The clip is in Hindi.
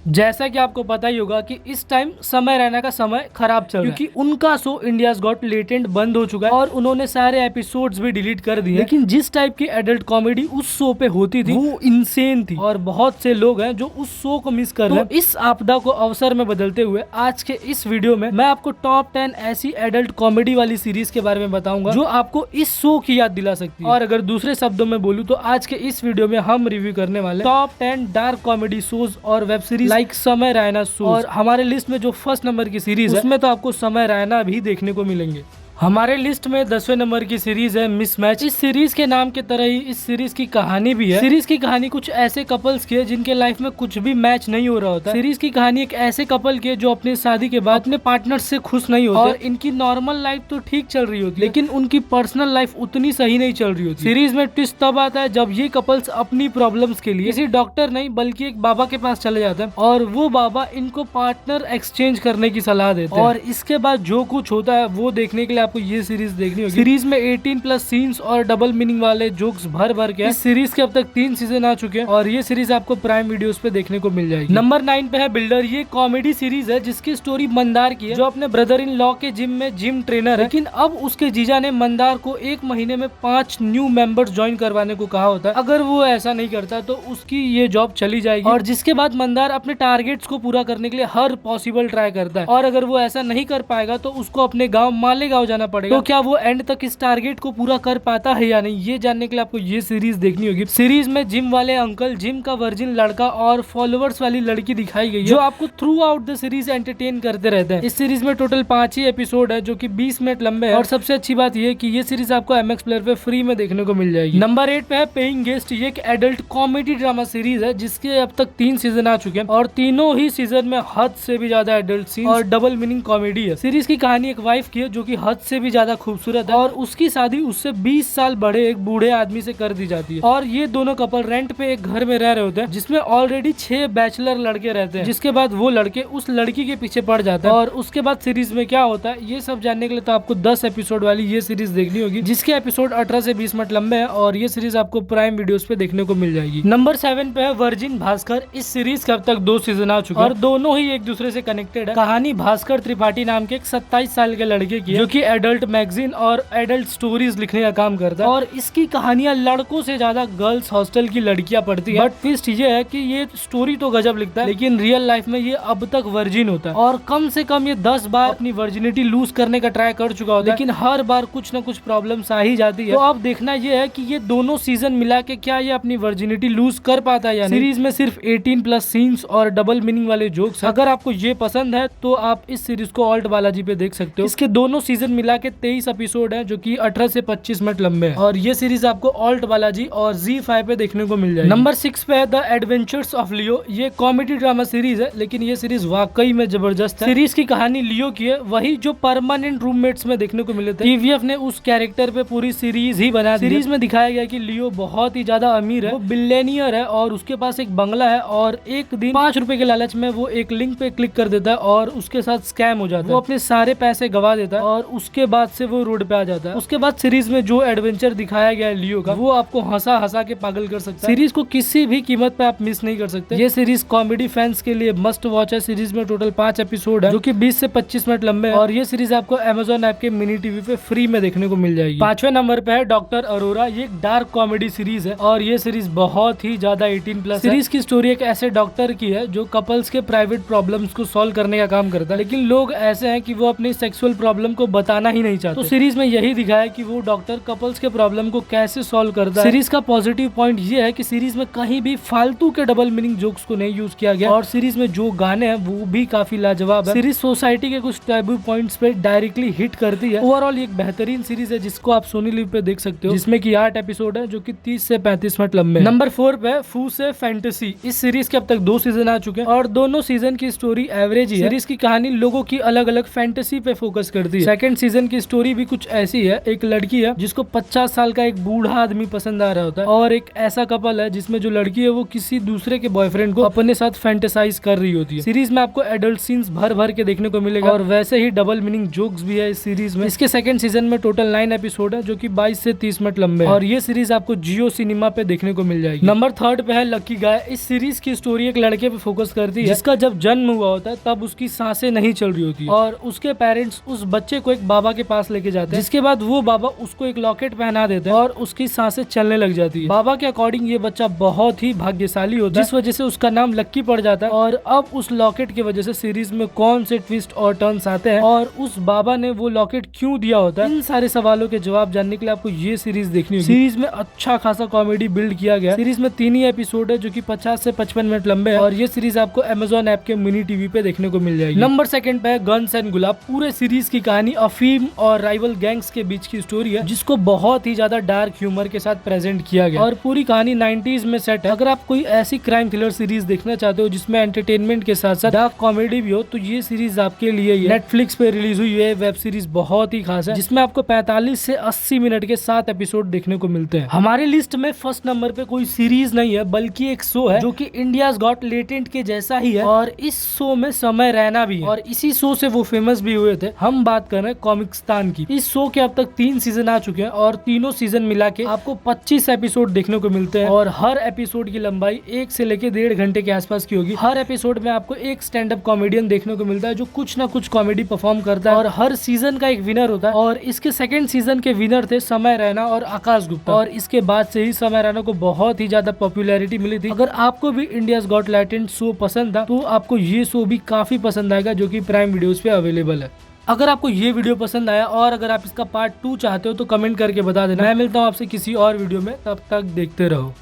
जैसा कि आपको पता ही होगा कि इस टाइम समय रैना का समय खराब चल रहा है क्योंकि उनका शो इंडियाज गॉट लेटेंट बंद हो चुका है और उन्होंने सारे एपिसोड्स भी डिलीट कर दिए। लेकिन जिस टाइप की एडल्ट कॉमेडी उस शो पे होती थी वो इंसेन थी और बहुत से लोग हैं जो उस शो को मिस कर रहे हैं। इस आपदा को अवसर में बदलते हुए आज के इस वीडियो में मैं आपको टॉप 10 ऐसी एडल्ट कॉमेडी वाली सीरीज के बारे में बताऊंगा जो आपको इस शो की याद दिला सकती है। और अगर दूसरे शब्दों में बोलूं तो आज के इस वीडियो में हम रिव्यू करने वाले टॉप 10 डार्क कॉमेडी शोज और वेब सीरीज लाइक समय रैना शो। और हमारे लिस्ट में जो फर्स्ट नंबर की सीरीज है उसमें तो आपको समय रैना भी देखने को मिलेंगे। हमारे लिस्ट में 10वें नंबर की सीरीज है मिसमैच। इस सीरीज के नाम की तरह ही इस सीरीज की कहानी भी है। सीरीज की कहानी कुछ ऐसे कपल्स की है जिनके लाइफ में कुछ भी मैच नहीं हो रहा होता। सीरीज की कहानी एक ऐसे कपल की है जो अपनी शादी के बाद अपने पार्टनर से खुश नहीं होते और इनकी नॉर्मल लाइफ तो ठीक चल रही होती है लेकिन उनकी पर्सनल लाइफ उतनी सही नहीं चल रही होती। सीरीज में ट्विस्ट तब आता है जब ये कपल्स अपनी प्रॉब्लम्स के लिए किसी डॉक्टर नहीं बल्कि एक बाबा के पास चले जाते हैं और वो बाबा इनको पार्टनर एक्सचेंज करने की सलाह देते हैं। और इसके बाद जो कुछ होता है वो देखने के लिए आपको ये सीरीज देखनी होगी। सीरीज में 18+ सीन्स और डबल मीनिंग वाले जोक्स भर भर के। इस सीरीज के अब तक 3 सीजन आ चुके हैं और ये सीरीज आपको प्राइम वीडियोस पे देखने को मिल जाएगी। नंबर 9 पे है बिल्डर। ये कॉमेडी सीरीज है जिसकी स्टोरी मंदार की है जो अपने ब्रदर इन लॉ के जिम में जिम ट्रेनर है। लेकिन अब उसके जीजा ने मंदार को 1 महीने में 5 न्यू मेंबर्स ज्वाइन करवाने को कहा होता है। अगर वो ऐसा नहीं करता तो उसकी ये जॉब चली जाएगी और जिसके बाद मंदार अपने टारगेट्स को पूरा करने के लिए हर पॉसिबल ट्राई करता है और अगर वो ऐसा नहीं कर पाएगा तो उसको अपने गाँव मालेगांव जाना पड़ेगा। तो क्या वो एंड तक इस टारगेट को पूरा कर पाता है या नहीं, ये जानने के लिए आपको ये सीरीज देखनी होगी। सीरीज में जिम वाले अंकल, जिम का वर्जिन लड़का और फॉलोअर्स वाली लड़की दिखाई गई है जो आपको through out the series entertain करते रहते हैं। इस सीरीज में टोटल 5 ही एपिसोड है जो कि 20 मिनट लंबे हैं और सबसे अच्छी बात यह कि ये सीरीज आपको MX प्लेयर पे फ्री में देखने को मिल जाएगी। नंबर 8 पे है पेइंग गेस्ट। ये एक एडल्ट कॉमेडी ड्रामा सीरीज है जिसके अब तक 3 सीजन आ चुके हैं और तीनों ही सीजन में हद से भी ज्यादा एडल्ट सीन और डबल मीनिंग कॉमेडी है। सीरीज की कहानी एक वाइफ की है जो कि हद से भी ज्यादा खूबसूरत है और उसकी शादी उससे 20 साल बड़े एक बूढ़े आदमी से कर दी जाती है और ये दोनों कपल रेंट पे एक घर में रह रहे होते हैं जिसमें ऑलरेडी 6 बैचलर लड़के रहते हैं। जिसके बाद वो लड़के उस लड़की के पीछे पड़ जाता है और उसके बाद सीरीज में क्या होता है ये सब जानने के लिए तो आपको 10 एपिसोड वाली ये सीरीज देखनी होगी जिसके एपिसोड 18 से 20 मिनट लंबे हैं और ये सीरीज आपको प्राइम वीडियोस पे देखने को मिल जाएगी। नंबर 7 पे है वर्जिन भास्कर। इस सीरीज के अब तक 2 सीजन आ चुके हैं और दोनों ही एक दूसरे से कनेक्टेड है। कहानी भास्कर त्रिपाठी नाम के एक 27 साल के लड़के की है जो की एडल्ट मैगजीन और एडल्ट स्टोरीज लिखने का काम करता है और इसकी कहानियां लड़कों से ज्यादा गर्ल्स हॉस्टल की लड़कियां पढ़ती है। बट ट्विस्ट ये है कि ये स्टोरी तो गजब लिखता है लेकिन रियल लाइफ में ये अब तक वर्जिन होता है और कम से कम ये 10 बार अपनी वर्जिनिटी लूज करने का ट्राई कर चुका होता है लेकिन हर बार कुछ न कुछ प्रॉब्लम्स आ ही जाती है। तो अब देखना ये है कि ये दोनों सीजन मिला के क्या ये अपनी वर्जिनिटी लूज कर पाता है या नहीं। सीरीज में सिर्फ 18+ सीन्स और डबल मीनिंग वाले जोक्स। अगर आपको ये पसंद है तो आप इस सीरीज को ऑल्ट बालाजी पे देख सकते हो। इसके दोनों सीजन मिला के 23 एपिसोड है जो कि 18 से 25 मिनट लंबे हैं और ये सीरीज आपको ऑल्ट बालाजी और ZEE5 पे देखने को मिल जाएगी। नंबर 6 पे है द एडवेंचर्स ऑफ लियो। ये कॉमेडी ड्रामा सीरीज है लेकिन ये सीरीज वाकई में जबरदस्त है। सीरीज की कहानी लियो की है, वही जो परमानेंट रूममेट्स में देखने को मिले थे। TVF ने उस कैरेक्टर पे पूरी सीरीज ही बना दी। सीरीज में दिखाया गया कि लियो बहुत ही ज्यादा अमीर है, वो बिलियनियर है और उसके पास एक बंगला है और एक दिन 5 रुपए के लालच में वो एक लिंक पे क्लिक कर देता है और उसके साथ स्कैम हो जाता है। वो अपने सारे पैसे गवा देता है और उसके बाद से वो रोड पे आ जाता है। उसके बाद सीरीज में जो एडवेंचर दिखाया गया है लियो का वो आपको हंसा हंसा के पागल कर सकता है। सीरीज को किसी भी कीमत पे आप मिस नहीं कर सकते। ये सीरीज कॉमेडी फैंस के लिए मस्ट वॉच है। सीरीज में टोटल 5 एपिसोड है जो कि 20 से 25 मिनट लंबे हैं और ये सीरीज आपको Amazon ऐप के मिनी टीवी पे फ्री में देखने को मिल जाएगी। 5वें नंबर पे है डॉक्टर अरोरा। ये एक डार्क कॉमेडी सीरीज है और ये सीरीज बहुत ही ज्यादा 18+ सीरीज की स्टोरी एक ऐसे डॉक्टर की है जो कपल्स के प्राइवेट प्रॉब्लम्स को सॉल्व करने का काम करता है लेकिन लोग ऐसे हैं कि वो अपनी सेक्सुअल प्रॉब्लम को बताना ही नहीं चाहते। तो सीरीज में यही दिखाया कि वो डॉक्टर कपल्स के प्रॉब्लम को कैसे सॉल्व करता है। सीरीज का पॉजिटिव पॉइंट ये है कि सीरीज में कहीं भी फालतू के डबल मीनिंग जोक्स को नहीं यूज किया गया और सीरीज में जो गाने हैं वो भी काफी लाजवाब है। सीरीज सोसाइटी के कुछ टैबू पॉइंट्स पे डायरेक्टली हिट करती है। ओवरऑल एक बेहतरीन सीरीज है जिसको आप सोनी लिव पे देख सकते हो जिसमें की 8 एपिसोड है जो कि 30 से 35 मिनट लंबे। नंबर 4 पे फू से फैंटेसी। इस सीरीज के अब तक 2 सीजन आ चुके हैं और दोनों सीजन की स्टोरी एवरेज ही है। सीरीज की कहानी लोगों की अलग अलग फैंटेसी पे फोकस करती है। सेकंड सीजन की स्टोरी भी कुछ ऐसी है। एक लड़की है जिसको 50 साल का एक बूढ़ा आदमी पसंद आ रहा होता है और एक ऐसा कपल है जिसमें जो लड़की है वो किसी दूसरे के बॉयफ्रेंड को अपने साथ फैंटेसाइज कर रही होती है। सीरीज में आपको एडल्ट सीन्स भर भर के देखने को मिलेगा और वैसे ही डबल मीनिंग जोक्स भी है इस सीरीज में। इसके सेकंड सीजन में टोटल 9 एपिसोड है जो कि 22 से 30 मिनट लंबे हैं और ये सीरीज आपको जियो सिनेमा पे देखने को मिल जाएगी। नंबर 3 पे है लकी गाय। इस सीरीज की स्टोरी एक लड़के पे फोकस करती है जिसका जब जन्म हुआ होता है तब उसकी सांसें नहीं चल रही होती और उसके पेरेंट्स उस बच्चे को एक बाबा के पास लेके जाते हैं, जिसके बाद वो बाबा उसको एक लॉकेट पहना देते हैं और उसकी सांसें चलने लग जाती है। बाबा के अकॉर्डिंग ये बच्चा बहुत ही भाग्यशाली होता है जिस वजह से उसका नाम लक्की पड़ जाता है। और अब उस लॉकेट की वजह से सीरीज में कौन से ट्विस्ट और टर्न्स आते हैं और उस बाबा ने वो लॉकेट क्यों दिया होता है, इन सारे सवालों के जवाब जानने के लिए आपको ये सीरीज देखनी होगी। सीरीज में अच्छा खासा कॉमेडी बिल्ड किया गया। सीरीज में 3 ही एपिसोड है जो कि 50 से 55 मिनट लंबे हैं और ये सीरीज आपको Amazon ऐप के मिनी टीवी पे देखने को मिल जाएगी। नंबर 2 पे है गन्स एंड गुलाब। पूरे सीरीज की कहानी अफीम और राइवल गैंग्स के बीच की स्टोरी है जिसको बहुत ही ज्यादा डार्क ह्यूमर के साथ प्रेजेंट किया गया और पूरी कहानी 90s में सेट है। अगर आप कोई ऐसी क्राइम थ्रिलर सीरीज देखना चाहते हो जिसमें एंटरटेनमेंट के साथ साथ डार्क कॉमेडी भी हो तो ये सीरीज आपके लिए है। नेटफ्लिक्स पे रिलीज हुई है वेब सीरीज, बहुत ही खास है जिसमें आपको 45 से 80 मिनट के 7 एपिसोड देखने को मिलते हैं। हमारी लिस्ट में फर्स्ट नंबर पे कोई सीरीज नहीं है बल्कि एक शो है जो कि इंडियाज गॉट लेटेंट के जैसा ही है और इस शो में समय रैना भी है और इसी शो से वो फेमस भी हुए थे। हम बात कर रहे हैं कॉमिक्स्तान की। इस शो के अब तक 3 सीजन आ चुके हैं और तीनों सीजन मिला के आपको 25 एपिसोड देखने को मिलते हैं और हर एपिसोड की लंबाई 1 से लेके 1.5 घंटे के आसपास की होगी। हर एपिसोड में आपको एक स्टैंड अप कॉमेडियन देखने को मिलता है जो कुछ ना कुछ कॉमेडी परफॉर्म करता है और हर सीजन का एक विनर होता है और इसके सेकंड सीजन के विनर थे समय रैना और आकाश गुप्ता और इसके बाद से ही समय रैना को बहुत ही ज्यादा पॉपुलैरिटी मिली थी। अगर आपको भी इंडियाज गॉट लेटेंट शो पसंद था तो आपको ये शो भी काफी पसंद आएगा जो कि प्राइम वीडियोस पे अवेलेबल है। अगर आपको ये वीडियो पसंद आया और अगर आप इसका पार्ट 2 चाहते हो तो कमेंट करके बता देना। मैं मिलता हूँ आपसे किसी और वीडियो में, तब तक देखते रहो।